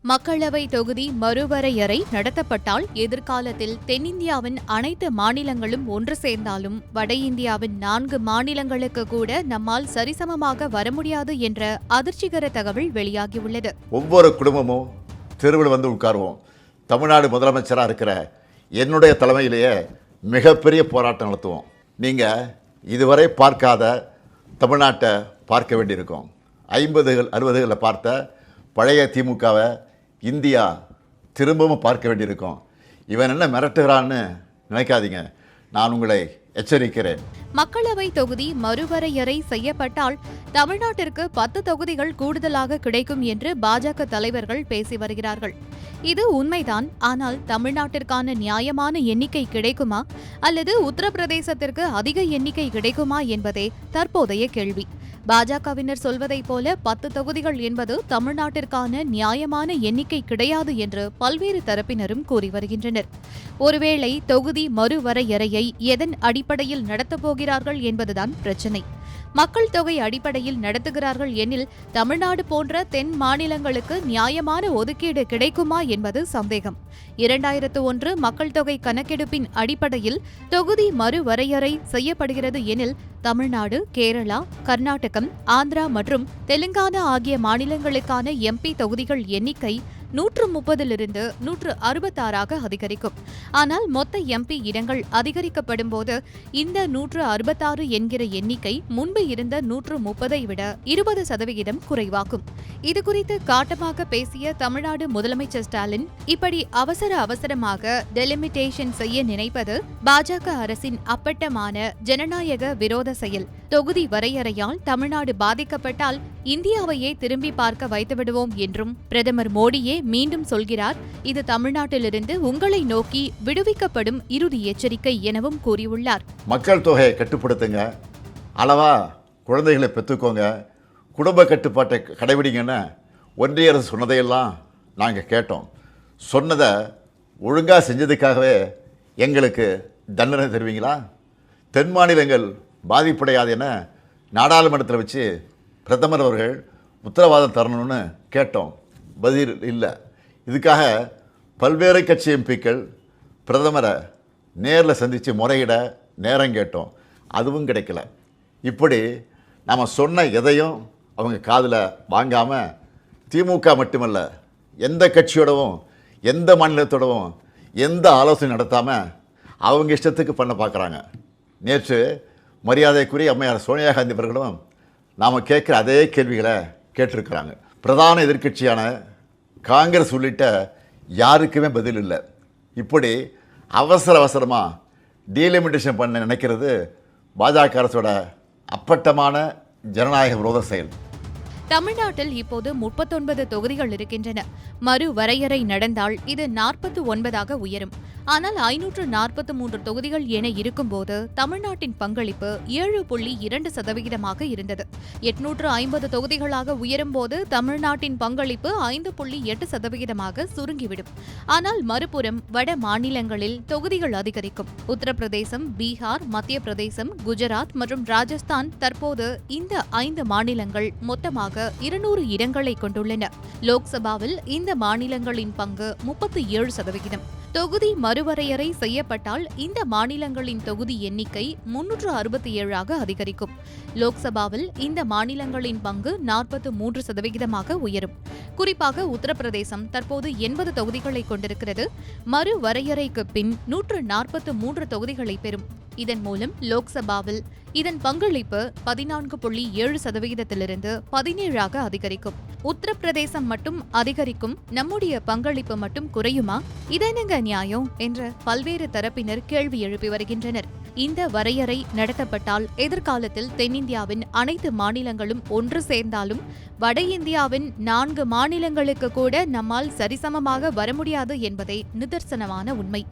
மக்களவை தொகுதி மறுவரையறை நடத்தப்பட்டால் எதிர்காலத்தில் தென்னிந்தியாவின் அனைத்து மாநிலங்களும் ஒன்று சேர்ந்தாலும் வட இந்தியாவின் 4 மாநிலங்களுக்கு கூட நம்மால் சரிசமமாக வர முடியாது என்ற அதிர்ச்சிகர தகவல் வெளியாகியுள்ளது. ஒவ்வொரு குடும்பமும் தெருவில் வந்து உட்காருவோம். தமிழ்நாடு முதலமைச்சராக இருக்கிற என்னுடைய தலைமையிலேயே மிகப்பெரிய போராட்டம் நடத்துவோம். நீங்கள் இதுவரை பார்க்காத தமிழ்நாட்டை பார்க்க வேண்டியிருக்கும். 50கள் 60களில் பார்த்த பழைய திமுகவை இந்தியா திரும்பவும் பார்க்க வேண்டியிருக்கும். இவன் என்ன மிரட்டுகிறான்னு நினைக்காதீங்க, நான் உங்களை எச்சரிக்கிறேன். மக்களவை தொகுதி மறுவரையறை செய்யப்பட்டால் தமிழ்நாட்டிற்கு 10 தொகுதிகள் கூடுதலாக கிடைக்கும் என்று பாஜக தலைவர்கள் பேசி வருகிறார்கள். இது உண்மைதான். ஆனால் தமிழ்நாட்டிற்கான நியாயமான எண்ணிக்கை கிடைக்குமா அல்லது உத்தரப்பிரதேசத்திற்கு அதிக எண்ணிக்கை கிடைக்குமா என்பதே தற்போதைய கேள்வி. பாஜகவினர் சொல்வதைப் போல 10 தொகுதிகள் என்பது தமிழ்நாட்டிற்கான நியாயமான எண்ணிக்கை கிடையாது என்று பல்வேறு தரப்பினரும் கூறி வருகின்றனர். ஒருவேளை தொகுதி மறுவரையறையை எதன் அடிப்படையில் நடத்தப் போகிறார்கள் என்பதுதான் பிரச்சினை. மக்கள் தொகை அடிப்படையில் நடத்துகிறார்கள் எனில் தமிழ்நாடு போன்ற தென் மாநிலங்களுக்கு நியாயமான ஒதுக்கீடு கிடைக்குமா என்பது சந்தேகம். 2001 மக்கள் தொகை கணக்கெடுப்பின் அடிப்படையில் தொகுதி மறுவரையறை செய்யப்படுகிறது எனில் தமிழ்நாடு, கேரளா, கர்நாடகம், ஆந்திரா மற்றும் தெலுங்கானா ஆகிய மாநிலங்களுக்கான எம்பி தொகுதிகள் எண்ணிக்கை 130லிருந்து 166ஆக அதிகரிக்கும். ஆனால் மொத்த எம்பி இடங்கள் அதிகரிக்கப்படும் போது இந்த 166 என்கிற எண்ணிக்கை முன்பு இருந்த 130ஐ விட 20% குறைவாகும். இதுகுறித்து காட்டமாக பேசிய தமிழ்நாடு முதலமைச்சர் ஸ்டாலின், இப்படி அவசரமாக டெலிமிட்டேஷன் செய்ய நினைப்பது பாஜக அரசின் அப்பட்டமான ஜனநாயக விரோத செயல். தொகுதி வரையறையால் தமிழ்நாடு பாதிக்கப்பட்டால் இந்தியாவையே திரும்பி பார்க்க வைத்துவிடுவோம் என்றும் பிரதமர் மோடியே மீண்டும் சொல்கிறார். இது தமிழ்நாட்டிலிருந்து உங்களை நோக்கி விடுவிக்கப்படும் இறுதி எச்சரிக்கை எனவும் கூறியுள்ளார். மக்கள் தொகையை கட்டுப்படுத்துங்க, அளவா குழந்தைகளை பெற்றுக்கோங்க, குடும்ப கட்டுப்பாட்டை கடைபிடிங்கன்னு ஒன்றிய அரசு சொன்னதையெல்லாம் நாங்கள் கேட்டோம். சொன்னதை ஒழுங்காக செஞ்சதுக்காகவே எங்களுக்கு தண்டனை தருவீங்களா? தென் மாநிலங்கள் பாதிப்படையாது என நாடாளுமன்றத்தில் வச்சு பிரதமர் அவர்கள் உத்தரவாதம் தரணும்னு கேட்டோம். பதில் இல்லை. இதுக்காக பல்வேறு கட்சி எம்பிக்கள் பிரதமரை நேரில் சந்தித்து முறையிட நேரம் கேட்டோம். அதுவும் கிடைக்கல. இப்படி நாம் சொன்ன எதையும் அவங்க காதில் வாங்காமல் திமுக மட்டுமல்ல, எந்த கட்சியோடவும் எந்த மாநிலத்தோடவும் எந்த ஆலோசனை நடத்தாமல் அவங்க இஷ்டத்துக்கு பண்ண பார்க்குறாங்க. நேற்று மரியாதைக்குரிய அம்மையார் சோனியா காந்தி அவர்களும் நாம் கேட்குற அதே கேள்விகளை கேட்டிருக்கிறாங்க. பிரதான எதிர்க்கட்சியான காங்கிரஸ் உள்ளிட்ட யாருக்குமே பதில் இல்லை. இப்படி அவசரமாக டீலிமிட்டேஷன் பண்ண நினைக்கிறது பாஜக அரசோட அப்பட்டமான ஜனநாயக விரோத செயல். தமிழ்நாட்டில் இப்போது 39 தொகுதிகள் இருக்கின்றன. மறுவரையறை நடந்தால் இது 49ஆக உயரும். ஆனால் 543 தொகுதிகள் என இருக்கும்போது தமிழ்நாட்டின் பங்களிப்பு 7.2% இருந்தது. 850 தொகுதிகளாக உயரும்போது தமிழ்நாட்டின் பங்களிப்பு 5.8% சுருங்கிவிடும். ஆனால் மறுபுறம் வட மாநிலங்களில் தொகுதிகள் அதிகரிக்கும். உத்தரப்பிரதேசம், பீகார், மத்திய பிரதேசம், குஜராத் மற்றும் ராஜஸ்தான் தற்போது இந்த 5 மாநிலங்கள் மொத்தமாக 200 இடங்களை கொண்டுள்ளன. லோக்சபாவில் இந்த மாநிலங்களின் பங்கு 37%. தொகுதி மறுவரையறை செய்யப்பட்டால் இந்த மாநிலங்களின் தொகுதி எண்ணிக்கை 367ஆக அதிகரிக்கும். லோக்சபாவில் இந்த மாநிலங்களின் பங்கு 43% உயரும். குறிப்பாக உத்தரப்பிரதேசம் தற்போது 80 தொகுதிகளை கொண்டிருக்கிறது. மறுவரையறைக்கு பின் 143 தொகுதிகளை பெறும். இதன் மூலம் லோக்சபாவில் இதன் பங்களிப்பு 14.7%லிருந்து 17ஆக அதிகரிக்கும். உத்தரப்பிரதேசம் மட்டும் அதிகரிக்கும், நம்முடைய பங்களிப்பு மட்டும் குறையுமா? இதென்னங்க நியாயம் என்ற பல்வேறு தரப்பினர் கேள்வி எழுப்பி வருகின்றனர். இந்த வரையறை நடத்தப்பட்டால் எதிர்காலத்தில் தென்னிந்தியாவின் அனைத்து மாநிலங்களும் ஒன்று சேர்ந்தாலும் வட இந்தியாவின் 4 மாநிலங்களுக்கு கூட நம்மால் சரிசமமாக வர முடியாது என்பதே நிதர்சனமான உண்மை.